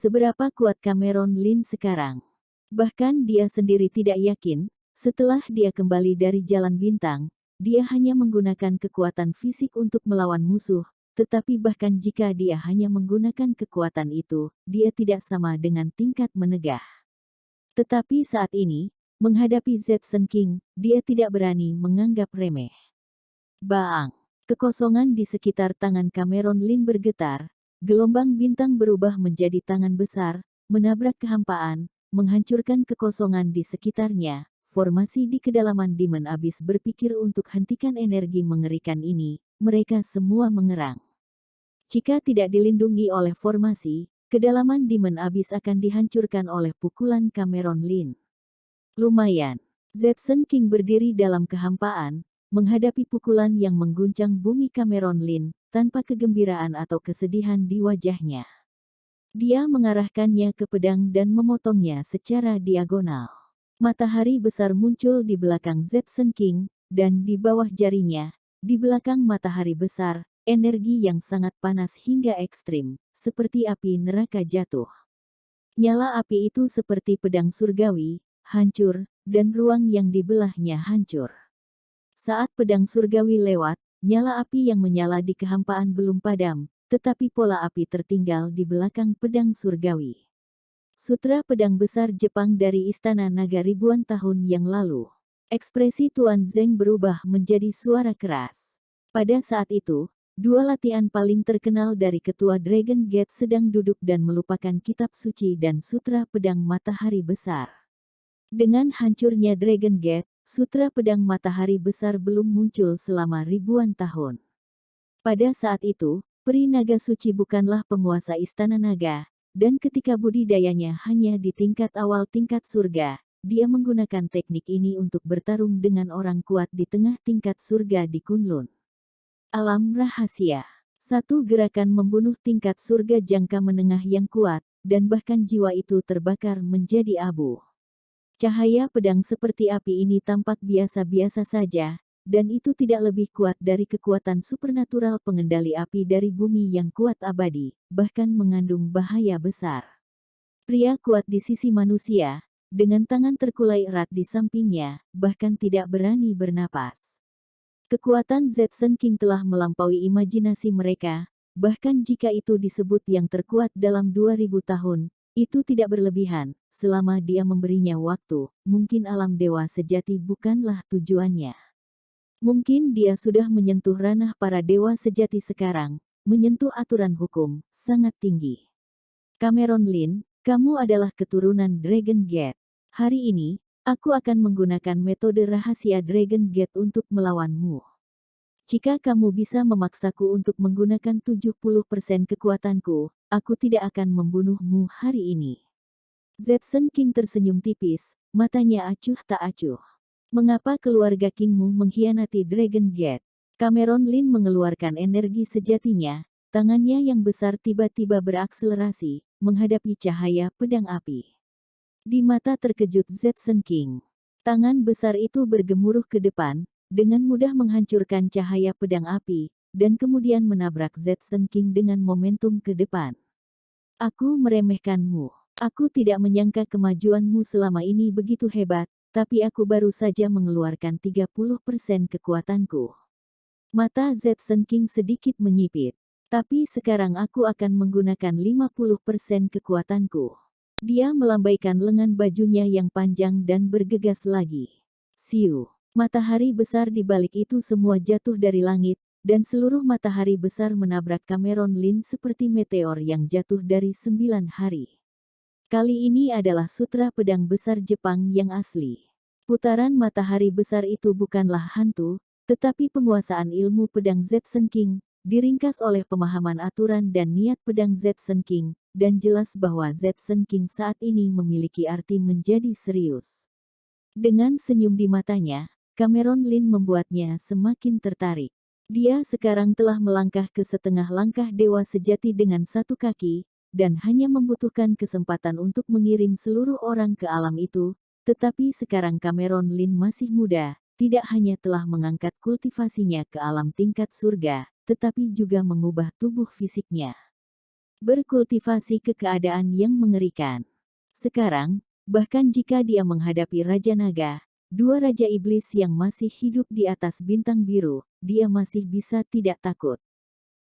seberapa kuat Cameron Lin sekarang. Bahkan dia sendiri tidak yakin, setelah dia kembali dari Jalan Bintang, dia hanya menggunakan kekuatan fisik untuk melawan musuh, tetapi bahkan jika dia hanya menggunakan kekuatan itu, dia tidak sama dengan tingkat menegah. Tetapi saat ini, menghadapi Zetsun King, dia tidak berani menganggap remeh. Baang! Kekosongan di sekitar tangan Cameron Lin bergetar, gelombang bintang berubah menjadi tangan besar, menabrak kehampaan, menghancurkan kekosongan di sekitarnya. Formasi di kedalaman Demon Abyss berpikir untuk hentikan energi mengerikan ini, mereka semua mengerang. Jika tidak dilindungi oleh formasi, kedalaman Demon Abyss akan dihancurkan oleh pukulan Cameron Lin. Lumayan. Zetsun King berdiri dalam kehampaan, menghadapi pukulan yang mengguncang bumi Cameron Lin, tanpa kegembiraan atau kesedihan di wajahnya. Dia mengarahkannya ke pedang dan memotongnya secara diagonal. Matahari besar muncul di belakang Zetsun King, dan di bawah jarinya, di belakang matahari besar, energi yang sangat panas hingga ekstrim, seperti api neraka jatuh. Nyala api itu seperti pedang surgawi, hancur, dan ruang yang dibelahnya hancur. Saat pedang surgawi lewat, nyala api yang menyala di kehampaan belum padam, tetapi pola api tertinggal di belakang pedang surgawi. Sutra pedang besar Jepang dari Istana Naga ribuan tahun yang lalu. Ekspresi Tuan Zeng berubah menjadi suara keras. Pada saat itu, dua latihan paling terkenal dari Ketua Dragon Gate sedang duduk dan melupakan kitab suci dan sutra pedang matahari besar. Dengan hancurnya Dragon Gate, sutra pedang matahari besar belum muncul selama ribuan tahun. Pada saat itu, peri naga suci bukanlah penguasa Istana Naga, dan ketika budidayanya hanya di tingkat awal tingkat surga, dia menggunakan teknik ini untuk bertarung dengan orang kuat di tengah tingkat surga di Kunlun. Alam rahasia. Satu gerakan membunuh tingkat surga jangka menengah yang kuat, dan bahkan jiwa itu terbakar menjadi abu. Cahaya pedang seperti api ini tampak biasa-biasa saja, dan itu tidak lebih kuat dari kekuatan supernatural pengendali api dari bumi yang kuat abadi, bahkan mengandung bahaya besar. Pria kuat di sisi manusia, dengan tangan terkulai erat di sampingnya, bahkan tidak berani bernapas. Kekuatan Zetsun King telah melampaui imajinasi mereka, bahkan jika itu disebut yang terkuat dalam 2000 tahun, itu tidak berlebihan, selama dia memberinya waktu, mungkin alam dewa sejati bukanlah tujuannya. Mungkin dia sudah menyentuh ranah para dewa sejati sekarang, menyentuh aturan hukum, sangat tinggi. Cameron Lin, kamu adalah keturunan Dragon Gate. Hari ini, aku akan menggunakan metode rahasia Dragon Gate untuk melawanmu. Jika kamu bisa memaksaku untuk menggunakan 70% kekuatanku, aku tidak akan membunuhmu hari ini. Zetsun King tersenyum tipis, matanya acuh tak acuh. Mengapa keluarga Kingmu mengkhianati Dragon Gate? Cameron Lin mengeluarkan energi sejatinya, tangannya yang besar tiba-tiba berakselerasi, menghadapi cahaya pedang api. Di mata terkejut Zetsun King, tangan besar itu bergemuruh ke depan, dengan mudah menghancurkan cahaya pedang api, dan kemudian menabrak Zetsun King dengan momentum ke depan. Aku meremehkanmu. Aku tidak menyangka kemajuanmu selama ini begitu hebat, tapi aku baru saja mengeluarkan 30% kekuatanku. Mata Zetsun King sedikit menyipit. Tapi sekarang aku akan menggunakan 50% kekuatanku. Dia melambaikan lengan bajunya yang panjang dan bergegas lagi. Siu. Matahari besar di balik itu semua jatuh dari langit, dan seluruh matahari besar menabrak Cameron Lin seperti meteor yang jatuh dari 9 hari. Kali ini adalah sutra pedang besar Jepang yang asli. Putaran matahari besar itu bukanlah hantu, tetapi penguasaan ilmu pedang Zetsun King, diringkas oleh pemahaman aturan dan niat pedang Zetsun King, dan jelas bahwa Zetsun King saat ini memiliki arti menjadi serius. Dengan senyum di matanya, Cameron Lin membuatnya semakin tertarik. Dia sekarang telah melangkah ke setengah langkah dewa sejati dengan satu kaki, dan hanya membutuhkan kesempatan untuk mengirim seluruh orang ke alam itu, tetapi sekarang Cameron Lin masih muda, tidak hanya telah mengangkat kultivasinya ke alam tingkat surga, tetapi juga mengubah tubuh fisiknya. berkultivasi ke keadaan yang mengerikan. Sekarang, bahkan jika dia menghadapi Raja Naga, dua Raja Iblis yang masih hidup di atas bintang biru, dia masih bisa tidak takut.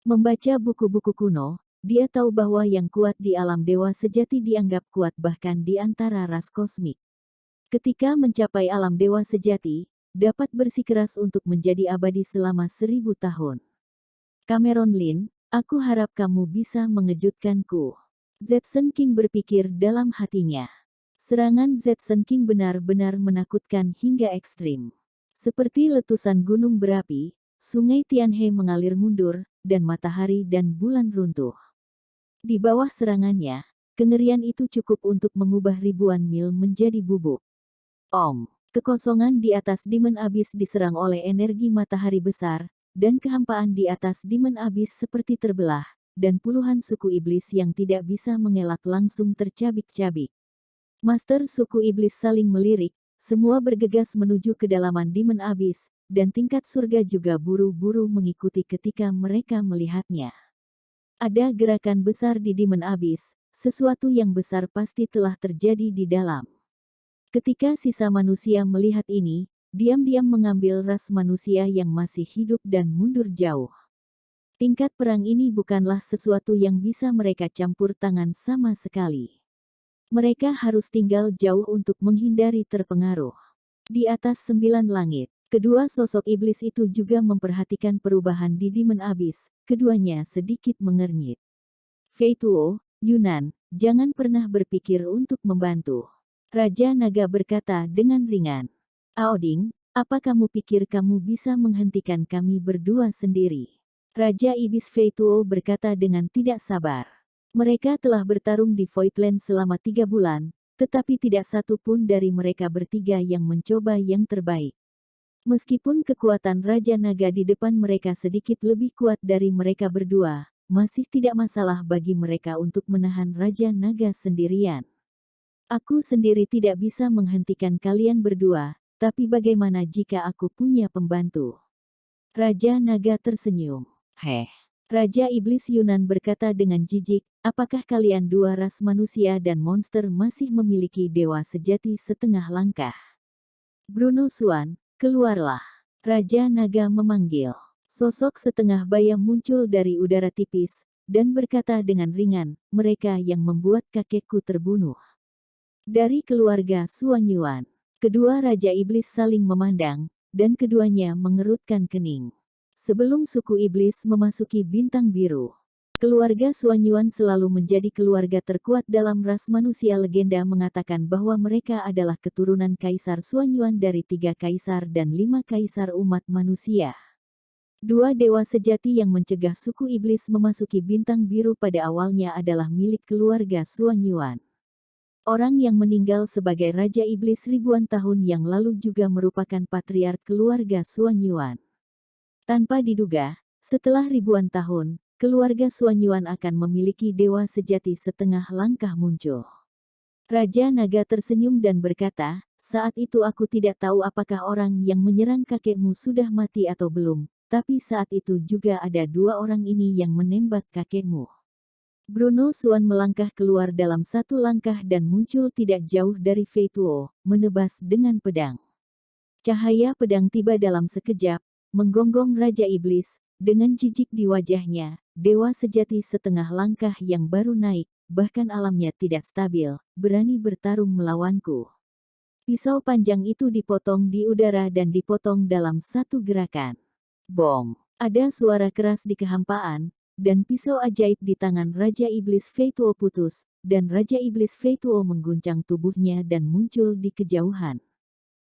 Membaca buku-buku kuno, dia tahu bahwa yang kuat di alam dewa sejati dianggap kuat bahkan di antara ras kosmik. Ketika mencapai alam dewa sejati, dapat bersikeras untuk menjadi abadi selama 1000 tahun. Cameron Lin, aku harap kamu bisa mengejutkanku. Zetsun King berpikir dalam hatinya. Serangan Zetsun King benar-benar menakutkan hingga ekstrim. Seperti letusan gunung berapi, sungai Tianhe mengalir mundur, dan matahari dan bulan runtuh. Di bawah serangannya, kengerian itu cukup untuk mengubah ribuan mil menjadi bubuk. Kekosongan di atas Demon Abyss diserang oleh energi matahari besar, dan kehampaan di atas Demon Abyss seperti terbelah, dan puluhan suku iblis yang tidak bisa mengelak langsung tercabik-cabik. Master suku iblis saling melirik, semua bergegas menuju kedalaman Demon Abyss, dan tingkat surga juga buru-buru mengikuti ketika mereka melihatnya. Ada gerakan besar di Demon Abyss, sesuatu yang besar pasti telah terjadi di dalam. Ketika sisa manusia melihat ini, diam-diam mengambil ras manusia yang masih hidup dan mundur jauh. Tingkat perang ini bukanlah sesuatu yang bisa mereka campur tangan sama sekali. Mereka harus tinggal jauh untuk menghindari terpengaruh. Di atas 9 langit, kedua sosok iblis itu juga memperhatikan perubahan di Demon Abyss, keduanya sedikit mengernyit. Fei Tuo, Yunan, jangan pernah berpikir untuk membantu. Raja Naga berkata dengan ringan. Aoding, apa kamu pikir kamu bisa menghentikan kami berdua sendiri? Raja Iblis Fei Tuo berkata dengan tidak sabar. Mereka telah bertarung di Voidland selama 3 bulan, tetapi tidak satu pun dari mereka bertiga yang mencoba yang terbaik. Meskipun kekuatan Raja Naga di depan mereka sedikit lebih kuat dari mereka berdua, masih tidak masalah bagi mereka untuk menahan Raja Naga sendirian. Aku sendiri tidak bisa menghentikan kalian berdua, tapi bagaimana jika aku punya pembantu? Raja Naga tersenyum. Raja Iblis Yunan berkata dengan jijik, apakah kalian dua ras manusia dan monster masih memiliki dewa sejati setengah langkah? Bruno Xuan, keluarlah. Raja Naga memanggil. Sosok setengah bayam muncul dari udara tipis, dan berkata dengan ringan, mereka yang membuat kakekku terbunuh. Dari keluarga Xuan Yuan, kedua Raja Iblis saling memandang, dan keduanya mengerutkan kening. Sebelum suku Iblis memasuki bintang biru, keluarga Xuan Yuan selalu menjadi keluarga terkuat dalam ras manusia. Legenda mengatakan bahwa mereka adalah keturunan Kaisar Xuan Yuan dari 3 kaisar dan 5 kaisar umat manusia. Dua dewa sejati yang mencegah suku Iblis memasuki bintang biru pada awalnya adalah milik keluarga Xuan Yuan. Orang yang meninggal sebagai Raja Iblis ribuan tahun yang lalu juga merupakan patriark keluarga Xuan Yuan. Tanpa diduga, setelah ribuan tahun, keluarga Xuan Yuan akan memiliki dewa sejati setengah langkah muncul. Raja Naga tersenyum dan berkata, saat itu aku tidak tahu apakah orang yang menyerang kakekmu sudah mati atau belum, tapi saat itu juga ada 2 orang ini yang menembak kakekmu. Bruno Xuan melangkah keluar dalam 1 langkah dan muncul tidak jauh dari Fei Tuo, menebas dengan pedang. Cahaya pedang tiba dalam sekejap, menggonggong Raja Iblis, dengan jijik di wajahnya, dewa sejati setengah langkah yang baru naik, bahkan alamnya tidak stabil, berani bertarung melawanku. Pisau panjang itu dipotong di udara dan dipotong dalam 1 gerakan. Bong! Ada suara keras di kehampaan, dan pisau ajaib di tangan Raja Iblis Fei Tuo putus, dan Raja Iblis Fei Tuo mengguncang tubuhnya dan muncul di kejauhan.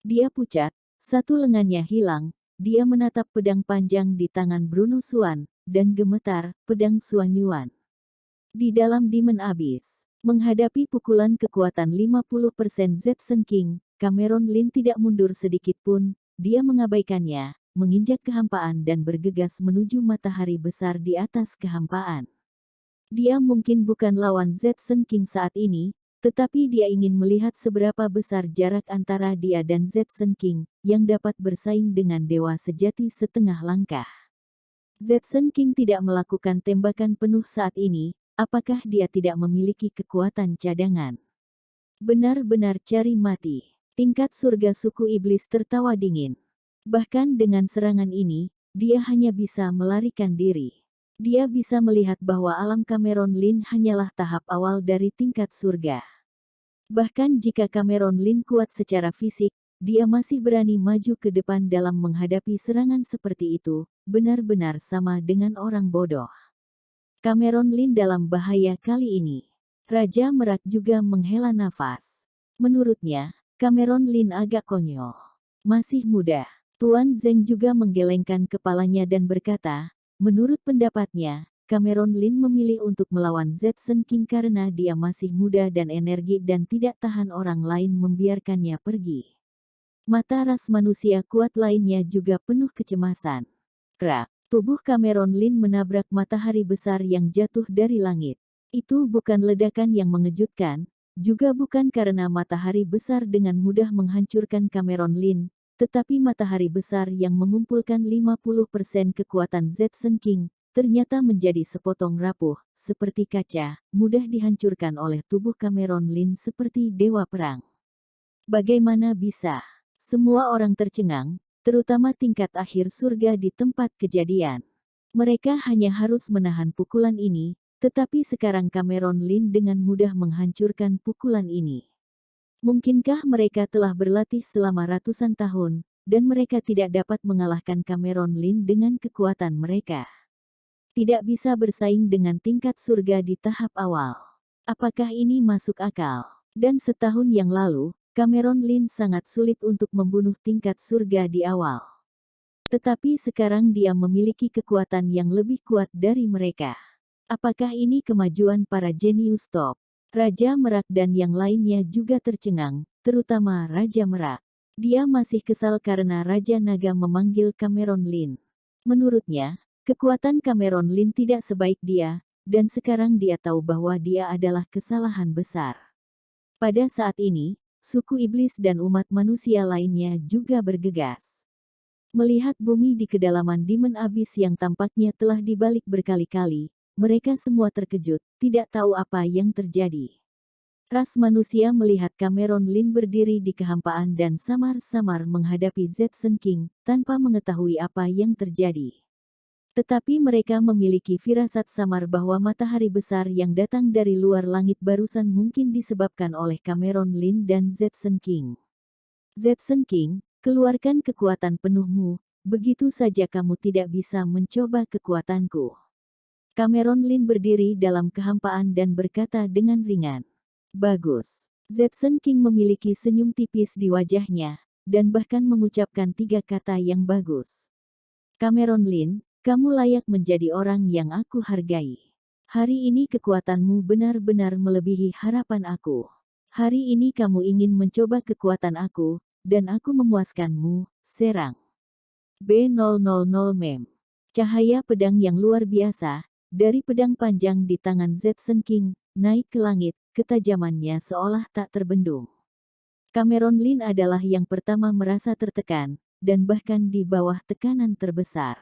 Dia pucat, 1 lengannya hilang, dia menatap pedang panjang di tangan Bruno Xuan, dan gemetar, pedang Xuan Yuan. Di dalam Demon Abyss, menghadapi pukulan kekuatan 50% Zetsun King, Cameron Lin tidak mundur sedikit pun, dia mengabaikannya, menginjak kehampaan dan bergegas menuju matahari besar di atas kehampaan. Dia mungkin bukan lawan Zetsun King saat ini, tetapi dia ingin melihat seberapa besar jarak antara dia dan Zetsun King, yang dapat bersaing dengan dewa sejati setengah langkah. Zetsun King tidak melakukan tembakan penuh saat ini, apakah dia tidak memiliki kekuatan cadangan? Benar-benar cari mati. Tingkat surga suku iblis tertawa dingin. Bahkan dengan serangan ini, dia hanya bisa melarikan diri. Dia bisa melihat bahwa alam Cameron Lin hanyalah tahap awal dari tingkat surga. Bahkan jika Cameron Lin kuat secara fisik, dia masih berani maju ke depan dalam menghadapi serangan seperti itu, benar-benar sama dengan orang bodoh. Cameron Lin dalam bahaya kali ini. Raja Merak juga menghela nafas. Menurutnya, Cameron Lin agak konyol. Masih muda. Tuan Zeng juga menggelengkan kepalanya dan berkata, menurut pendapatnya, Cameron Lin memilih untuk melawan Zetsun King karena dia masih muda dan energi dan tidak tahan orang lain membiarkannya pergi. Mata ras manusia kuat lainnya juga penuh kecemasan. Krak, tubuh Cameron Lin menabrak matahari besar yang jatuh dari langit. Itu bukan ledakan yang mengejutkan, juga bukan karena matahari besar dengan mudah menghancurkan Cameron Lin, tetapi matahari besar yang mengumpulkan 50% kekuatan Zetsun King, ternyata menjadi sepotong rapuh, seperti kaca, mudah dihancurkan oleh tubuh Cameron Lin seperti dewa perang. Bagaimana bisa? Semua orang tercengang, terutama tingkat akhir surga di tempat kejadian. Mereka hanya harus menahan pukulan ini, tetapi sekarang Cameron Lin dengan mudah menghancurkan pukulan ini. Mungkinkah mereka telah berlatih selama ratusan tahun, dan mereka tidak dapat mengalahkan Cameron Lin dengan kekuatan mereka? Tidak bisa bersaing dengan tingkat surga di tahap awal. Apakah ini masuk akal? Dan setahun yang lalu, Cameron Lin sangat sulit untuk membunuh tingkat surga di awal. Tetapi sekarang dia memiliki kekuatan yang lebih kuat dari mereka. Apakah ini kemajuan para jenius top? Raja Merak dan yang lainnya juga tercengang, terutama Raja Merak. Dia masih kesal karena Raja Naga memanggil Cameron Lin. Menurutnya, kekuatan Cameron Lin tidak sebaik dia, dan sekarang dia tahu bahwa dia adalah kesalahan besar. Pada saat ini, suku iblis dan umat manusia lainnya juga bergegas. Melihat bumi di kedalaman Demon Abyss yang tampaknya telah dibalik berkali-kali, mereka semua terkejut, tidak tahu apa yang terjadi. Ras manusia melihat Cameron Lin berdiri di kehampaan dan samar-samar menghadapi Zetsun King, tanpa mengetahui apa yang terjadi. Tetapi mereka memiliki firasat samar bahwa matahari besar yang datang dari luar langit barusan mungkin disebabkan oleh Cameron Lin dan Zetsun King. Zetsun King, keluarkan kekuatan penuhmu, begitu saja kamu tidak bisa mencoba kekuatanku. Cameron Lin berdiri dalam kehampaan dan berkata dengan ringan. Bagus. Zetsun King memiliki senyum tipis di wajahnya, dan bahkan mengucapkan 3 kata yang bagus. Cameron Lin, kamu layak menjadi orang yang aku hargai. Hari ini kekuatanmu benar-benar melebihi harapan aku. Hari ini kamu ingin mencoba kekuatan aku, dan aku memuaskanmu, serang. B000 Mem. Cahaya pedang yang luar biasa, dari pedang panjang di tangan Zetsun King, naik ke langit, ketajamannya seolah tak terbendung. Cameron Lin adalah yang pertama merasa tertekan, dan bahkan di bawah tekanan terbesar.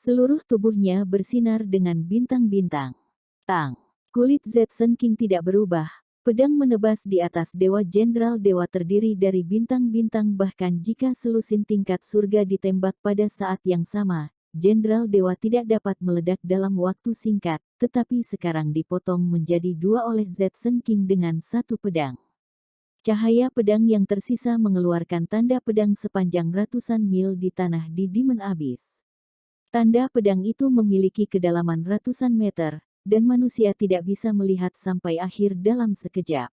Seluruh tubuhnya bersinar dengan bintang-bintang. Tang. Kulit Zetsun King tidak berubah, pedang menebas di atas Dewa Jenderal Dewa terdiri dari bintang-bintang bahkan jika selusin tingkat surga ditembak pada saat yang sama. Jenderal Dewa tidak dapat meledak dalam waktu singkat, tetapi sekarang dipotong menjadi 2 oleh Zetsun King dengan 1 pedang. Cahaya pedang yang tersisa mengeluarkan tanda pedang sepanjang ratusan mil di tanah di Demon Abyss. Tanda pedang itu memiliki kedalaman ratusan meter, dan manusia tidak bisa melihat sampai akhir dalam sekejap.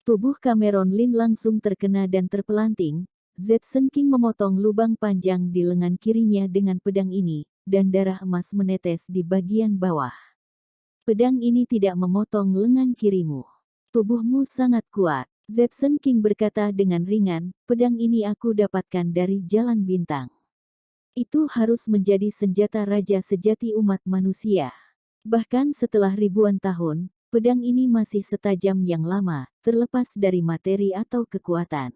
Tubuh Cameron Lin langsung terkena dan terpelanting. Zetsun King memotong lubang panjang di lengan kirinya dengan pedang ini, dan darah emas menetes di bagian bawah. Pedang ini tidak memotong lengan kirimu. Tubuhmu sangat kuat. Zetsun King berkata dengan ringan, pedang ini aku dapatkan dari Jalan Bintang. Itu harus menjadi senjata raja sejati umat manusia. Bahkan setelah ribuan tahun, pedang ini masih setajam yang lama, terlepas dari materi atau kekuatan.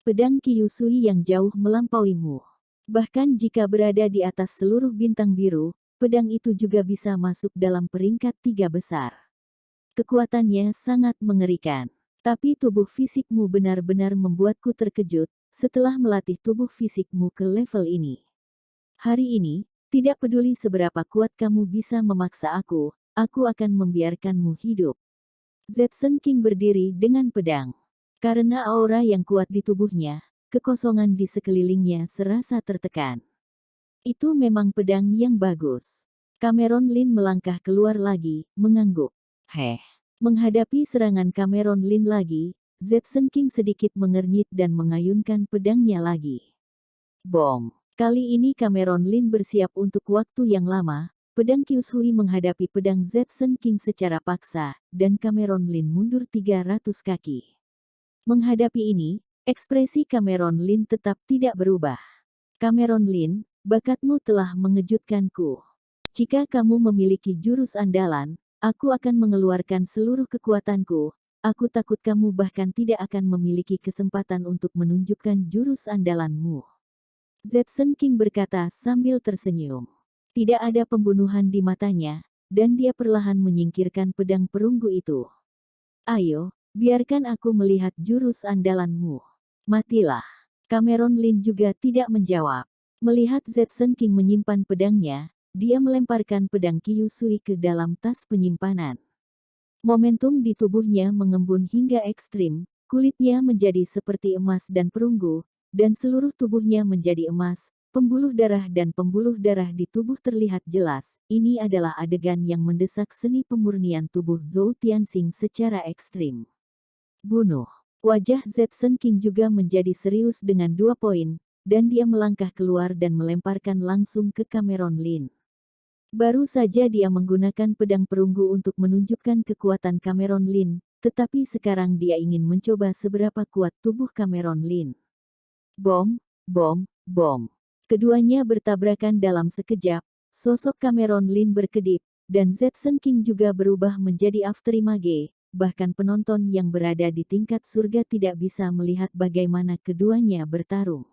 Pedang Kyusui yang jauh melampauimu. Bahkan jika berada di atas seluruh bintang biru, pedang itu juga bisa masuk dalam peringkat 3 besar. Kekuatannya sangat mengerikan. Tapi tubuh fisikmu benar-benar membuatku terkejut setelah melatih tubuh fisikmu ke level ini. Hari ini, tidak peduli seberapa kuat kamu bisa memaksa aku akan membiarkanmu hidup. Zetsun King berdiri dengan pedang. Karena aura yang kuat di tubuhnya, kekosongan di sekelilingnya serasa tertekan. Itu memang pedang yang bagus. Cameron Lin melangkah keluar lagi, mengangguk. Menghadapi serangan Cameron Lin lagi, Zetsun King sedikit mengernyit dan mengayunkan pedangnya lagi. Bom! Kali ini Cameron Lin bersiap untuk waktu yang lama. Pedang Kyushui menghadapi pedang Zetsun King secara paksa, dan Cameron Lin mundur 300 kaki. Menghadapi ini, ekspresi Cameron Lin tetap tidak berubah. Cameron Lin, bakatmu telah mengejutkanku. Jika kamu memiliki jurus andalan, aku akan mengeluarkan seluruh kekuatanku. Aku takut kamu bahkan tidak akan memiliki kesempatan untuk menunjukkan jurus andalanmu. Zetsun King berkata sambil tersenyum. Tidak ada pembunuhan di matanya, dan dia perlahan menyingkirkan pedang perunggu itu. Ayo, biarkan aku melihat jurus andalanmu. Matilah. Cameron Lin juga tidak menjawab. Melihat Zetsun King menyimpan pedangnya, dia melemparkan pedang Kyushui ke dalam tas penyimpanan. Momentum di tubuhnya mengembun hingga ekstrim, kulitnya menjadi seperti emas dan perunggu, dan seluruh tubuhnya menjadi emas. Pembuluh darah di tubuh terlihat jelas. Ini adalah adegan yang mendesak seni pemurnian tubuh Zhou Tianxing secara ekstrim. Bunuh. Wajah Zetsun King juga menjadi serius dengan 2 poin, dan dia melangkah keluar dan melemparkan langsung ke Cameron Lin. Baru saja dia menggunakan pedang perunggu untuk menunjukkan kekuatan Cameron Lin, tetapi sekarang dia ingin mencoba seberapa kuat tubuh Cameron Lin. Bom, bom, bom. Keduanya bertabrakan dalam sekejap, sosok Cameron Lin berkedip, dan Zetsun King juga berubah menjadi afterimage, bahkan penonton yang berada di tingkat surga tidak bisa melihat bagaimana keduanya bertarung.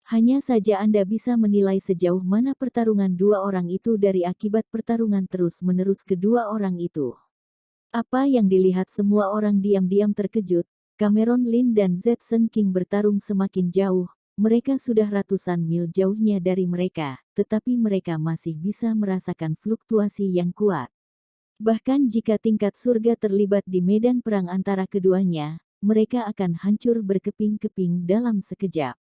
Hanya saja Anda bisa menilai sejauh mana pertarungan dua orang itu dari akibat pertarungan terus-menerus kedua orang itu. Apa yang dilihat semua orang diam-diam terkejut, Cameron Lin dan Zetsun King bertarung semakin jauh. Mereka sudah ratusan mil jauhnya dari mereka, tetapi mereka masih bisa merasakan fluktuasi yang kuat. Bahkan jika tingkat surga terlibat di medan perang antara keduanya, mereka akan hancur berkeping-keping dalam sekejap.